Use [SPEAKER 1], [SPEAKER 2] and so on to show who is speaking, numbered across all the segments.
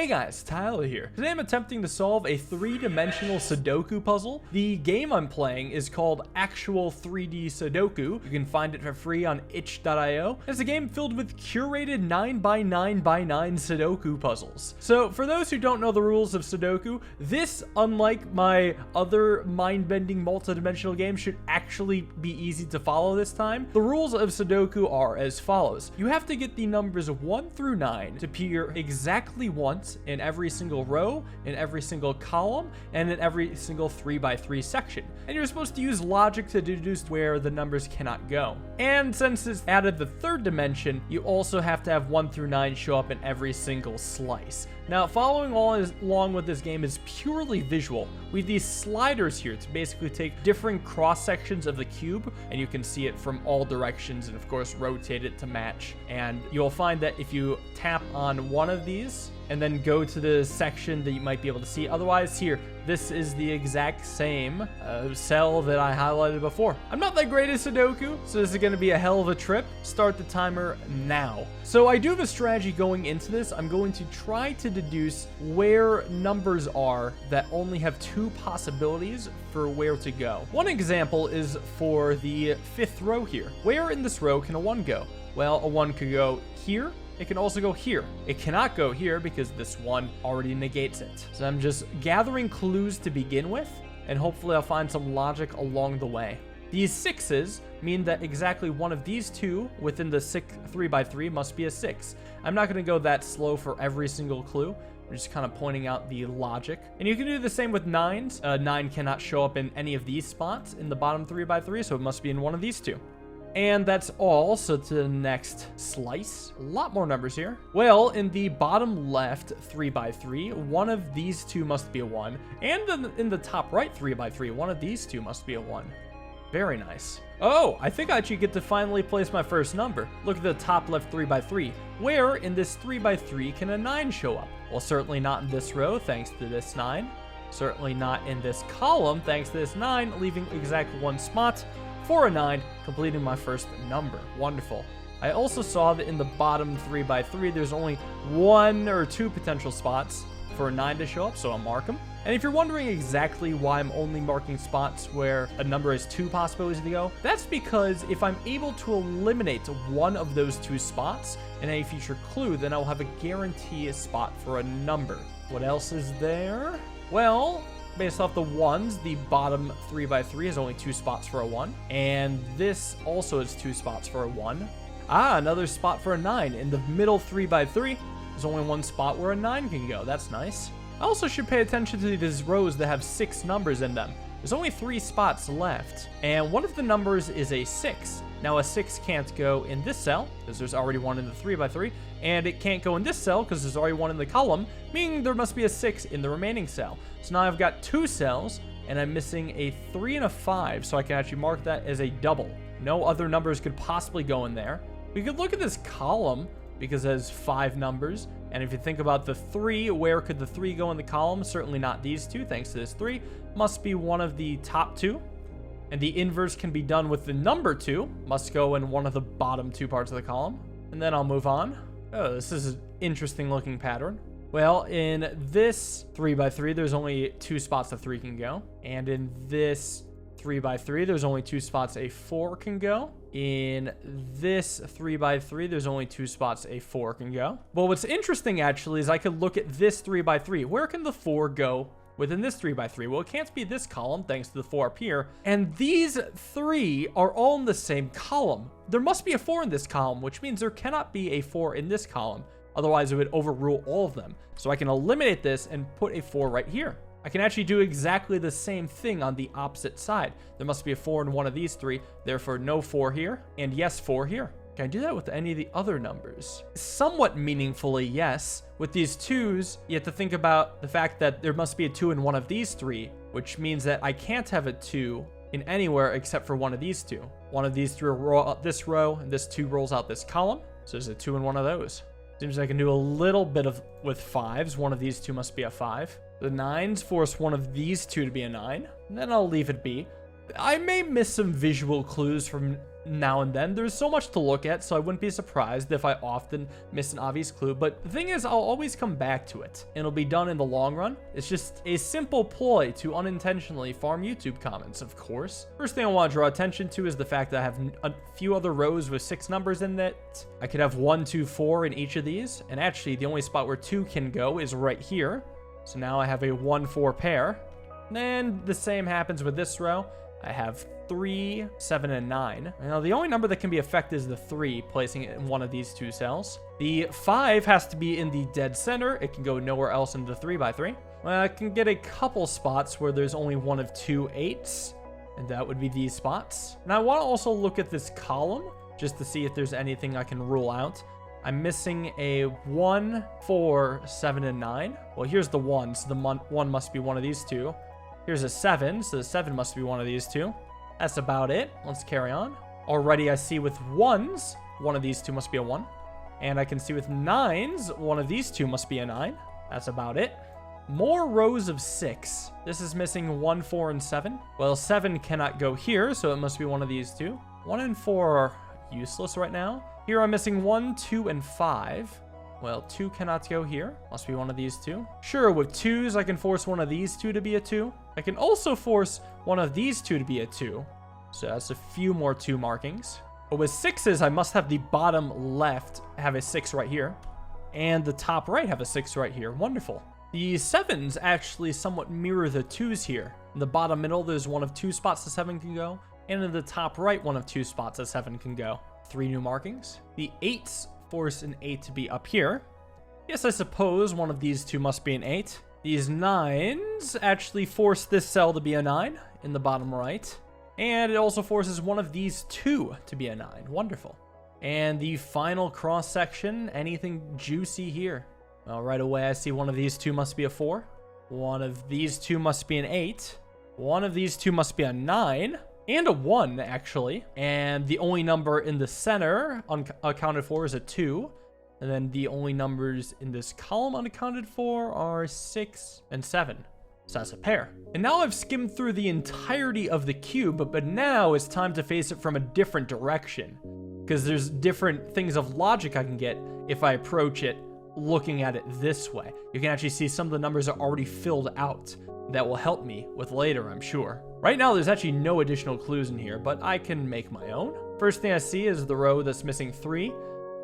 [SPEAKER 1] Hey guys, Tyler here. Today I'm attempting to solve a three-dimensional Sudoku puzzle. The game I'm playing is called Actual 3D Sudoku. You can find it for free on itch.io. It's a game filled with curated 9x9x9 Sudoku puzzles. So for those who don't know the rules of Sudoku, this, unlike my other mind-bending multi-dimensional games, should actually be easy to follow this time. The rules of Sudoku are as follows. You have to get the numbers 1 through 9 to appear exactly once in every single row, in every single column, and in every single 3x3 section. And you're supposed to use logic to deduce where the numbers cannot go. And since it's added the third dimension, you also have to have 1 through 9 show up in every single slice. Now, following along with this game is purely visual. We have these sliders here to basically take different cross sections of the cube, and you can see it from all directions, and of course rotate it to match. And you'll find that if you tap on one of these and then go to the section that you might be able to see, otherwise here, this is the exact same cell that I highlighted before. I'm not that great at Sudoku, so this is going to be a hell of a trip. Start the timer now. So I do have a strategy going into this. I'm going to try to deduce where numbers are that only have two possibilities for where to go. One example is for the 5th row here. Where in this row can a 1 go? Well, a 1 could go here. It can also go here. It cannot go here because this 1 already negates it. So I'm just gathering clues to begin with, and hopefully I'll find some logic along the way. These 6s mean that exactly one of these two within the 3x3 must be a 6. I'm not going to go that slow for every single clue. I'm just kind of pointing out the logic. And you can do the same with 9s. 9 cannot show up in any of these spots in the bottom 3x3, so it must be in one of these two. And that's all, so to the next slice. A lot more numbers here. Well, in the bottom left 3x3, one of these two must be a 1. And in the top right 3x3, one of these two must be a 1. Very nice. Oh, I think I actually get to finally place my first number. Look at the top left 3x3. Where in this 3x3 can a 9 show up? Well, certainly not in this row, thanks to this 9. Certainly not in this column, thanks to this 9, leaving exactly one spot for a 9, completing my first number. Wonderful. I also saw that in the bottom 3x3, there's only 1 or 2 potential spots for a 9 to show up, so I'll mark them. And if you're wondering exactly why I'm only marking spots where a number has 2 possibilities to go, that's because if I'm able to eliminate one of those 2 spots in a future clue, then I'll have a guaranteed spot for a number. What else is there? Well, based off the 1s, the bottom 3x3 has only 2 spots for a 1. And this also has 2 spots for a 1. Ah, another spot for a 9. In the middle 3x3, there's only 1 spot where a 9 can go. That's nice. I also should pay attention to these rows that have 6 numbers in them. There's only 3 spots left. And one of the numbers is a 6. Now a 6 can't go in this cell, because there's already one in the 3x3. And it can't go in this cell, because there's already one in the column, meaning there must be a 6 in the remaining cell. So now I've got 2 cells, and I'm missing a 3 and a 5, so I can actually mark that as a double. No other numbers could possibly go in there. We could look at this column, because it has 5 numbers. And if you think about the 3, where could the 3 go in the column? Certainly not these two, thanks to this 3. Must be one of the top 2. And the inverse can be done with the number 2. Must go in one of the bottom 2 parts of the column. And then I'll move on. Oh, this is an interesting looking pattern. Well, in this 3x3, there's only 2 spots a 3 can go. And in this 3x3, there's only 2 spots a 4 can go. In this 3x3, there's only 2 spots a 4 can go. But what's interesting, actually, is I could look at this 3x3. Where can the 4 go within this 3x3? Well, it can't be this column, thanks to the 4 up here. And these 3 are all in the same column. There must be a 4 in this column, which means there cannot be a 4 in this column. Otherwise, it would overrule all of them. So I can eliminate this and put a 4 right here. I can actually do exactly the same thing on the opposite side. There must be a 4 in one of these 3, therefore no 4 here, and yes, 4 here. Can I do that with any of the other numbers? Somewhat meaningfully, yes. With these 2s, you have to think about the fact that there must be a 2 in one of these 3, which means that I can't have a 2 in anywhere except for one of these 2. One of these 3 will roll out this row, and this 2 rolls out this column, so there's a 2 in one of those. Seems like I can do a little bit with 5s. One of these 2 must be a 5. The 9s force one of these 2 to be a 9. And then I'll leave it be. I may miss some visual clues from now and then. There's so much to look at, so I wouldn't be surprised if I often miss an obvious clue. But the thing is, I'll always come back to it, and it'll be done in the long run. It's just a simple ploy to unintentionally farm YouTube comments, of course. First thing I want to draw attention to is the fact that I have a few other rows with 6 numbers in it. I could have 1, 2, 4 in each of these, and actually the only spot where 2 can go is right here. So now I have a 1, 4 pair. And then the same happens with this row. I have 3, 7, and 9. Now, the only number that can be affected is the 3, placing it in one of these 2 cells. The 5 has to be in the dead center. It can go nowhere else in the 3x3. I can get a couple spots where there's only one of 2 8s, and that would be these spots. And I want to also look at this column just to see if there's anything I can rule out. I'm missing a 1, 4, 7, and 9. Well, here's the 1, so the 1 must be one of these 2. Here's a 7, so the 7 must be one of these 2. That's about it. Let's carry on. Already I see with 1s, one of these 2 must be a 1. And I can see with 9s, one of these 2 must be a 9. That's about it. More rows of 6. This is missing 1, 4, and 7. Well, 7 cannot go here, so it must be one of these 2. 1 and 4 are useless right now. Here I'm missing 1, 2, and 5. Well, 2 cannot go here. Must be one of these 2. Sure, with 2s, I can force one of these 2 to be a 2. I can also force one of these 2 to be a 2. So that's a few more 2 markings. But with 6s, I must have the bottom left have a 6 right here. And the top right have a 6 right here. Wonderful. The 7s actually somewhat mirror the 2s here. In the bottom middle, there's one of 2 spots the 7 can go. And in the top right, one of 2 spots a 7 can go. 3 new markings. The 8s force an 8 to be up here. Yes, I suppose one of these 2 must be an 8. These 9s actually force this cell to be a 9 in the bottom right. And it also forces one of these 2 to be a 9. Wonderful. And the final cross section, anything juicy here? Well, right away I see one of these 2 must be a 4. One of these 2 must be an 8. One of these 2 must be a 9. And a 1, actually. And the only number in the center unaccounted for is a 2. And then the only numbers in this column unaccounted for are 6 and 7. So that's a pair. And now I've skimmed through the entirety of the cube, but now it's time to face it from a different direction. Because there's different things of logic I can get if I approach it looking at it this way. You can actually see some of the numbers are already filled out. That will help me with later, I'm sure. Right now, there's actually no additional clues in here, but I can make my own. First thing I see is the row that's missing 3.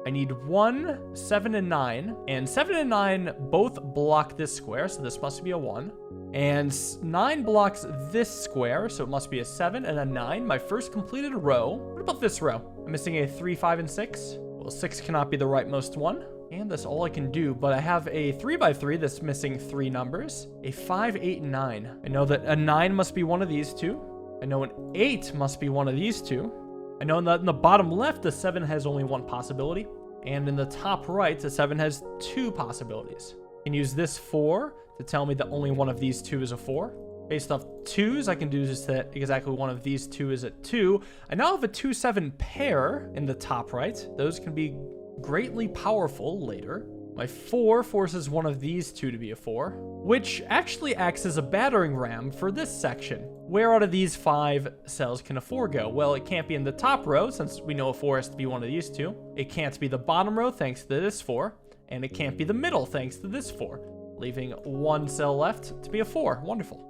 [SPEAKER 1] I need 1, 7, and 9. And 7 and 9 both block this square, so this must be a 1. And 9 blocks this square, so it must be a 7 and a 9. My first completed row. What about this row? I'm missing a 3, 5, and 6. Well, 6 cannot be the rightmost one. And that's all I can do, but I have a 3x3 that's missing 3 numbers, a 5, 8, and 9. I know that a 9 must be one of these 2. I know an 8 must be one of these 2. I know that in the bottom left, the 7 has only 1 possibility. And in the top right, the 7 has 2 possibilities. I can use this 4 to tell me that only one of these 2 is a 4. Based off 2s, I can do just that exactly one of these 2 is a 2. I now have a 2-7 pair in the top right. Those can be greatly powerful later. My 4 forces one of these 2 to be a 4, which actually acts as a battering ram for this section. Where out of these 5 cells can a 4 go? Well, it can't be in the top row, since we know a 4 has to be one of these 2. It can't be the bottom row, thanks to this 4. And it can't be the middle, thanks to this 4. Leaving 1 cell left to be a 4. Wonderful.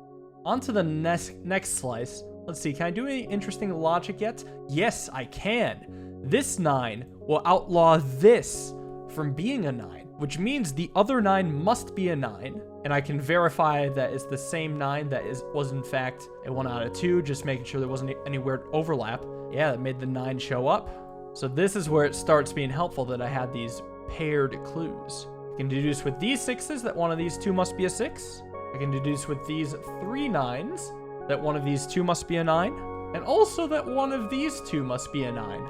[SPEAKER 1] On to the next slice. Let's see, can I do any interesting logic yet? Yes, I can. This 9 will outlaw this from being a 9, which means the other 9 must be a 9, and I can verify that it's the same 9 that was in fact a 1 out of 2, just making sure there wasn't any weird overlap. Yeah, that made the 9 show up. So this is where it starts being helpful that I had these paired clues. I can deduce with these 6s that one of these 2 must be a 6. I can deduce with these 3 9s that one of these 2 must be a 9, and also that one of these 2 must be a 9.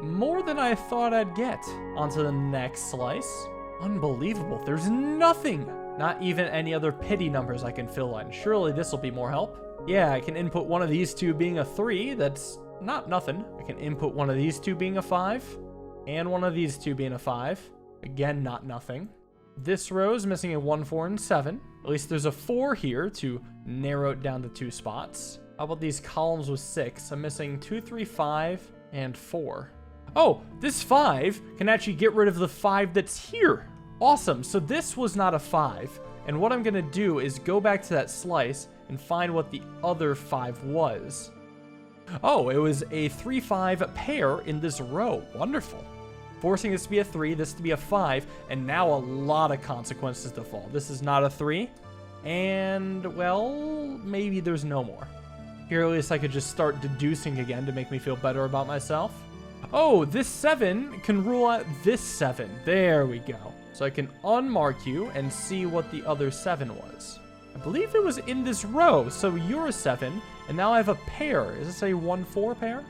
[SPEAKER 1] More than I thought I'd get. On to the next slice. Unbelievable. There's nothing. Not even any other pity numbers I can fill in. Surely this will be more help. Yeah, I can input one of these 2 being a 3. That's not nothing. I can input one of these 2 being a 5. And one of these 2 being a 5. Again, not nothing. This row is missing a 1, 4, and 7. At least there's a 4 here to narrow it down to 2 spots. How about these columns with 6? I'm missing 2, 3, 5. and 4. Oh, this 5 can actually get rid of the 5 that's here. Awesome. So this was not a 5. And what I'm going to do is go back to that slice and find what the other 5 was. Oh, it was a 3-5 pair in this row. Wonderful. Forcing this to be a 3, this to be a 5, and now a lot of consequences to fall. This is not a 3. And, well, maybe there's no more. Here, at least I could just start deducing again to make me feel better about myself. Oh, this 7 can rule out this 7. There we go. So I can unmark you and see what the other 7 was. I believe it was in this row. So you're a 7, and now I have a pair. Is this a 1-4 pair?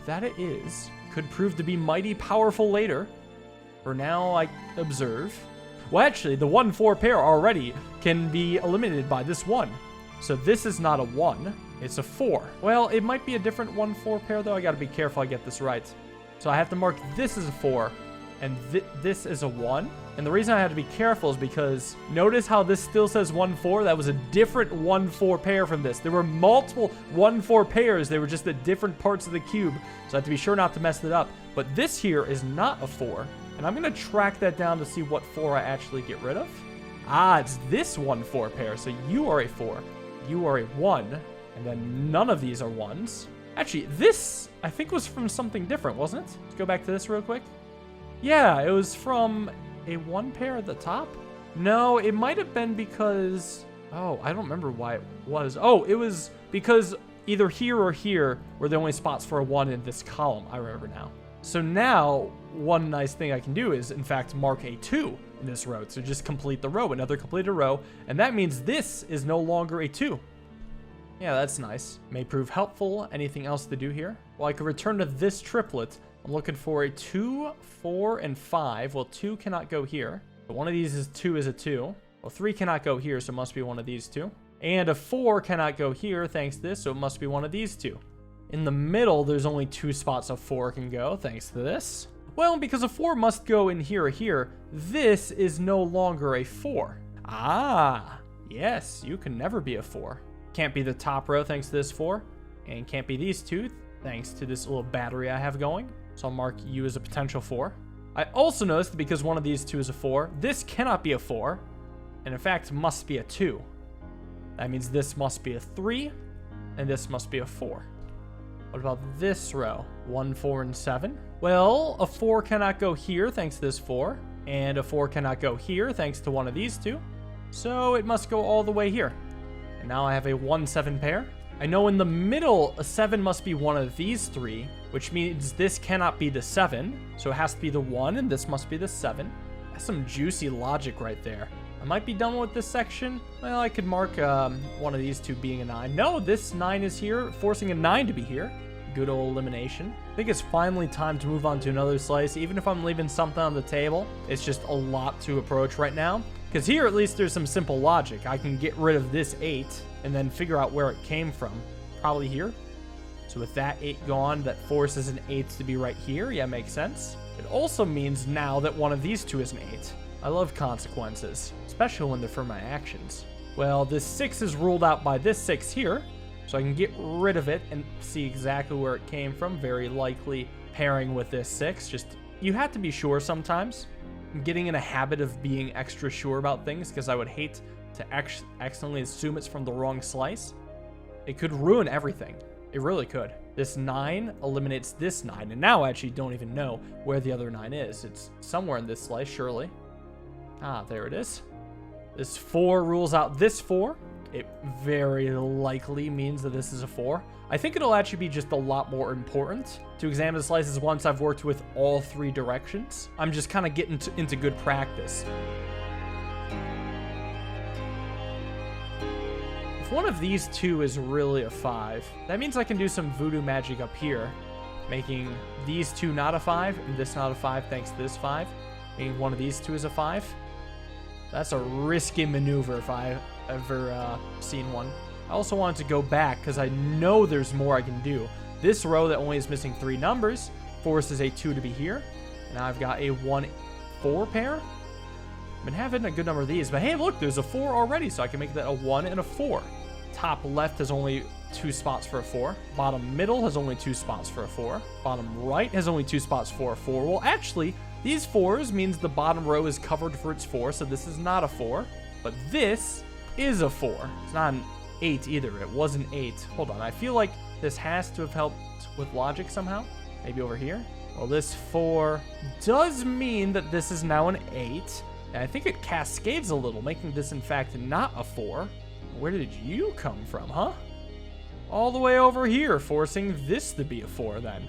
[SPEAKER 1] That it is. Could prove to be mighty powerful later. For now, I observe. Well, actually, the 1-4 pair already can be eliminated by this 1. So this is not a 1. It's a 4. Well, it might be a different 1-4 pair, though. I got to be careful I get this right. So I have to mark this as a 4, and this is a 1. And the reason I have to be careful is because notice how this still says 1-4? That was a different 1-4 pair from this. There were multiple 1-4 pairs. They were just at different parts of the cube. So I have to be sure not to mess it up. But this here is not a 4. And I'm going to track that down to see what 4 I actually get rid of. Ah, it's this 1-4 pair. So you are a 4. You are a 1. And then none of these are 1s. Actually, this, I think, was from something different, wasn't it? Let's go back to this real quick. Yeah, it was from a 1 pair at the top? No, it might have been because... Oh, I don't remember why it was. Oh, it was because either here or here were the only spots for a 1 in this column. I remember now. So now, one nice thing I can do is, in fact, mark a 2 in this row. So just complete the row, another completed row. And that means this is no longer a 2. Yeah, that's nice. May prove helpful. Anything else to do here? Well, I could return to this triplet. I'm looking for a 2, 4, and 5. Well, 2 cannot go here. But one of these is 2 is a 2. Well, 3 cannot go here, so it must be one of these 2. And a 4 cannot go here, thanks to this, so it must be one of these 2. In the middle, there's only 2 spots a 4 can go, thanks to this. Well, because a 4 must go in here or here, this is no longer a 4. Ah, yes, you can never be a 4. Can't be the top row thanks to this 4. And can't be these 2 thanks to this little battery I have going. So I'll mark you as a potential 4. I also noticed that because one of these 2 is a 4, this cannot be a 4. And in fact, must be a 2. That means this must be a 3. And this must be a 4. What about this row? 1, 4, and 7. Well, a 4 cannot go here thanks to this 4. And a 4 cannot go here thanks to one of these 2. So it must go all the way here. And now I have a 1-7 pair. I know in the middle, a 7 must be one of these 3, which means this cannot be the 7. So it has to be the 1, and this must be the 7. That's some juicy logic right there. I might be done with this section. Well, I could mark one of these 2 being a 9. No, this 9 is here, forcing a 9 to be here. Good old elimination. I think it's finally time to move on to another slice. Even if I'm leaving something on the table, it's just a lot to approach right now. Because here, at least, there's some simple logic. I can get rid of this 8 and then figure out where it came from. Probably here. So with that 8 gone, that forces an 8 to be right here. Yeah, makes sense. It also means now that one of these 2 is an 8. I love consequences, especially when they're for my actions. Well, this 6 is ruled out by this 6 here. So I can get rid of it and see exactly where it came from. Very likely pairing with this 6. Just, you have to be sure sometimes. I'm getting in a habit of being extra sure about things because I would hate to accidentally assume it's from the wrong slice. It could ruin everything. It really could. This 9 eliminates this 9, and now I actually don't even know where the other 9 is. It's somewhere in this slice, surely. Ah, there it is. This 4 rules out this 4. It very likely means that this is a 4. I think it'll actually be just a lot more important to examine the slices once I've worked with all 3 directions. I'm just kind of getting into good practice. If one of these 2 is really a 5, that means I can do some voodoo magic up here, making these 2 not a 5 and this not a 5 thanks to this 5, meaning one of these 2 is a 5. That's a risky maneuver if I've ever seen one. I also wanted to go back because I know there's more I can do. This row that only is missing 3 numbers forces a 2 to be here. Now I've got a 1-4 pair. I've been having a good number of these, but hey, look, there's a 4 already, so I can make that a 1 and a 4. Top left has only 2 spots for a 4. Bottom middle has only 2 spots for a 4. Bottom right has only 2 spots for a 4. Well, actually, these 4s means the bottom row is covered for its 4, so this is not a 4. But this is a 4. It's not an 8 either. It was an 8. Hold on. I feel like this has to have helped with logic somehow. Maybe over here. Well, this 4 does mean that this is now an 8. And I think it cascades a little, making this, in fact, not a 4. Where did you come from, huh? All the way over here, forcing this to be a 4 then.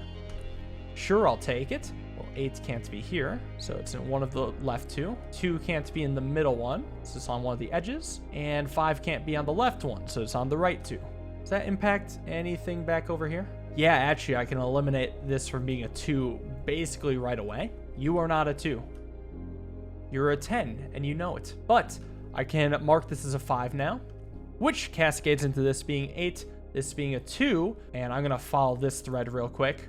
[SPEAKER 1] Sure, I'll take it. Well, 8 can't be here, so it's in one of the left 2. 2 can't be in the middle one, so it's on one of the edges. And 5 can't be on the left one, so it's on the right 2. Does that impact anything back over here? Yeah, actually, I can eliminate this from being a 2 basically right away. You are not a 2. You're a 10, and you know it. But I can mark this as a 5 now, which cascades into this being 8, this being a 2, and I'm going to follow this thread real quick.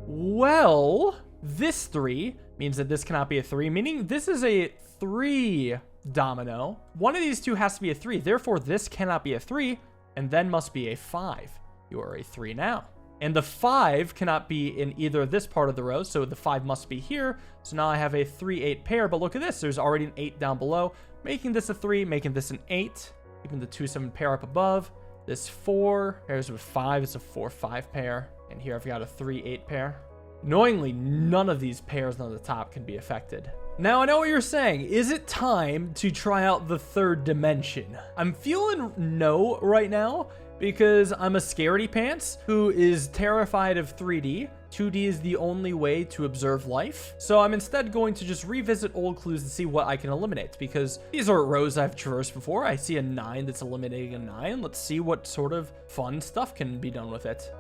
[SPEAKER 1] Well, this 3 means that this cannot be a 3, meaning this is a 3 domino. One of these two has to be a 3, therefore this cannot be a 3, and then must be a 5. You are a 3 now. And the 5 cannot be in either of this part of the row, so the 5 must be here. So now I have a 3-8 pair, but look at this. There's already an 8 down below, making this a 3, making this an 8. Keeping the 2-7 pair up above. This 4 pairs with 5. It's a 4-5 pair. And here I've got a 3-8 pair. Annoyingly, none of these pairs on the top can be affected. Now, I know what you're saying. Is it time to try out the third dimension? I'm feeling no right now, because I'm a scaredy pants who is terrified of 3D. 2D is the only way to observe life. So I'm instead going to just revisit old clues and see what I can eliminate, because these are rows I've traversed before. I see a 9 that's eliminating a 9. Let's see what sort of fun stuff can be done with it.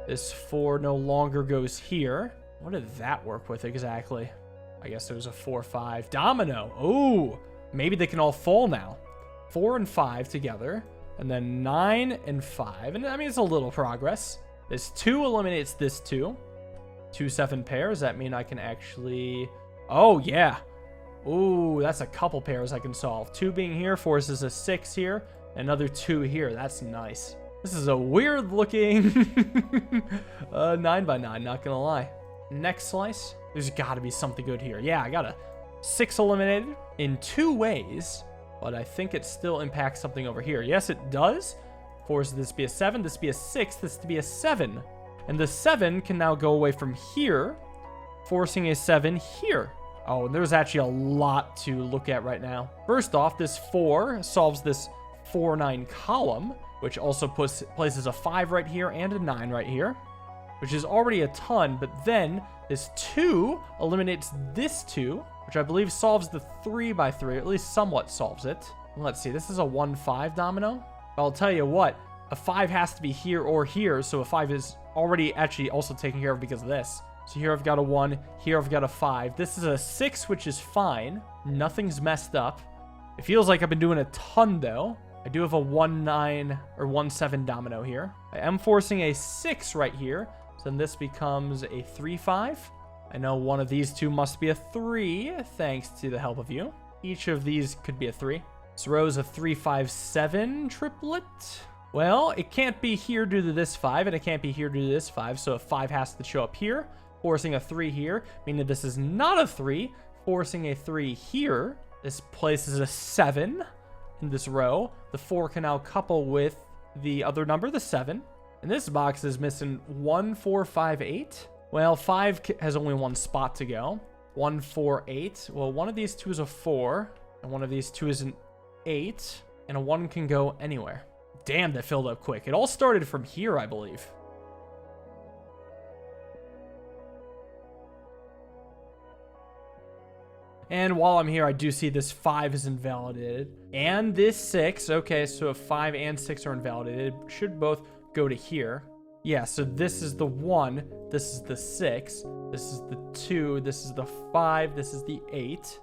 [SPEAKER 1] This 4 no longer goes here. What did that work with exactly? I guess there's a 4-5 domino. Oh, maybe they can all fall now. 4 and 5 together. And then 9 and 5. And I mean, it's a little progress. This 2 eliminates this 2. 2-7 pairs. That mean I can actually... Oh, yeah. Ooh, that's a couple pairs I can solve. 2 being here forces a 6 here. Another 2 here. That's nice. This is a weird looking 9x9, not gonna lie. Next slice. There's got to be something good here. Yeah, I got a 6 eliminated in 2 ways, but I think it still impacts something over here. Yes, it does. Forces this to be a 7, this to be a 6, this to be a 7. And the 7 can now go away from here, forcing a 7 here. Oh, and there's actually a lot to look at right now. First off, this 4 solves this 4-9 column, which also places a 5 right here and a 9 right here, which is already a ton. But then this 2 eliminates this 2, which I believe solves the 3x3, or at least somewhat solves it. Let's see, this is a 1-5 domino. I'll tell you what, a 5 has to be here or here, so a 5 is already actually also taken care of because of this. So here I've got a 1, here I've got a 5. This is a 6, which is fine. Nothing's messed up. It feels like I've been doing a ton, though. I do have a 1-9 or 1-7 domino here. I am forcing a 6 right here. So then this becomes a 3-5. I know one of these two must be a 3, thanks to the help of you. Each of these could be a 3. This row is a 3-5-7 triplet. Well, it can't be here due to this 5, and it can't be here due to this 5. So a 5 has to show up here, forcing a 3 here, meaning this is not a 3, forcing a 3 here. This places a 7 in this row. The 4 can now couple with the other number, the 7. And this box is missing 1, 4, 5, 8. Well, 5 has only one spot to go. 1, 4, 8. Well, one of these two is a 4, and one of these two is an 8, and a 1 can go anywhere. Damn, that filled up quick. It all started from here, I believe. And while I'm here, I do see this 5 is invalidated. And this 6. Okay, so if 5 and 6 are invalidated, should both go to here. Yeah, so this is the 1. This is the 6. This is the 2. This is the 5. This is the 8.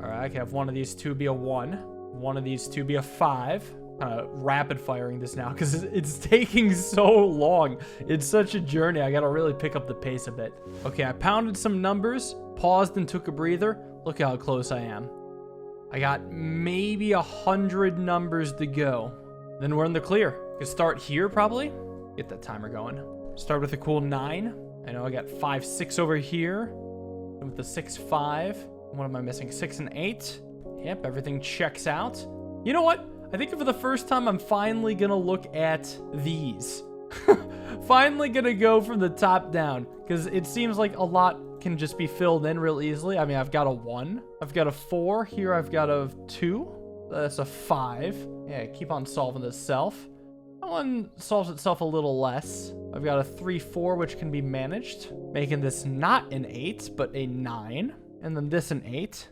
[SPEAKER 1] All right, I can have one of these two be a 1. One of these two be a 5. kind of rapid firing this now because it's taking so long. It's such a journey. I gotta really pick up the pace a bit. Okay, I pounded some numbers, paused and took a breather. Look how close I am. I got maybe 100 numbers to go. Then we're in the clear. Could start here probably. Get that timer going. Start with a cool 9. I know I got 5, 6 over here. And with the 6, 5. What am I missing? 6 and 8. Yep, everything checks out. You know what? I think for the first time, I'm finally gonna look at these. Finally gonna go from the top down, because it seems like a lot can just be filled in real easily. I mean, I've got a 1. I've got a 4. Here I've got a 2. That's a 5. Yeah, keep on solving itself. That one solves itself a little less. I've got a 3, 4, which can be managed, making this not an 8, but a 9. And then this an 8.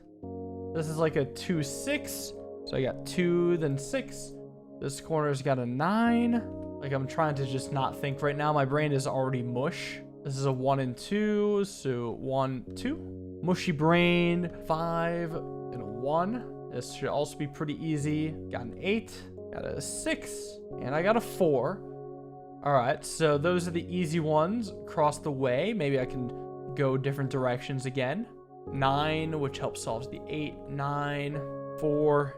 [SPEAKER 1] This is like a 2, 6. So I got 2, then 6. This corner's got a 9. Like, I'm trying to just not think right now. My brain is already mush. This is a 1 and 2. So 1, 2. Mushy brain. 5 and a 1. This should also be pretty easy. Got an 8. Got a 6. And I got a 4. All right. So those are the easy ones across the way. Maybe I can go different directions again. 9, which helps solve the 8. 9, 4,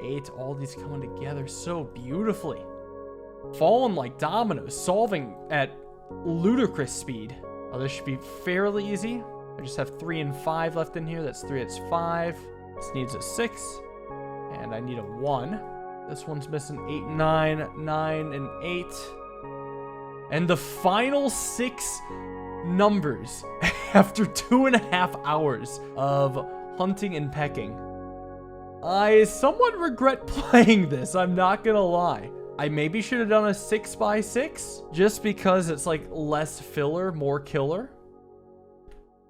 [SPEAKER 1] 8. All these coming together so beautifully. Falling like dominoes, solving at ludicrous speed. Oh, this should be fairly easy. I just have 3 and 5 left in here. That's 3, it's 5. This needs a 6. And I need a 1. This one's missing 8, 9, 9, and 8. And the final 6 numbers after 2.5 hours of hunting and pecking. I somewhat regret playing this, I'm not gonna lie. I maybe should have done a 6x6 just because it's like less filler, more killer.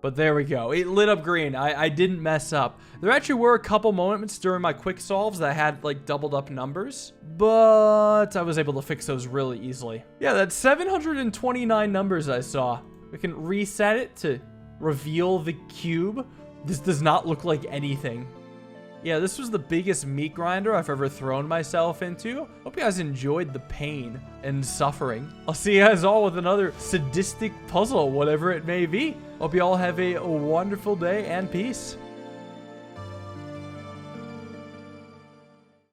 [SPEAKER 1] But there we go. It lit up green. I didn't mess up. There actually were a couple moments during my quick solves that had like doubled up numbers, but I was able to fix those really easily. Yeah, that's 729 numbers I saw. We can reset it to reveal the cube. This does not look like anything. Yeah, this was the biggest meat grinder I've ever thrown myself into. Hope you guys enjoyed the pain and suffering. I'll see you guys all with another sadistic puzzle, whatever it may be. Hope you all have a wonderful day and peace.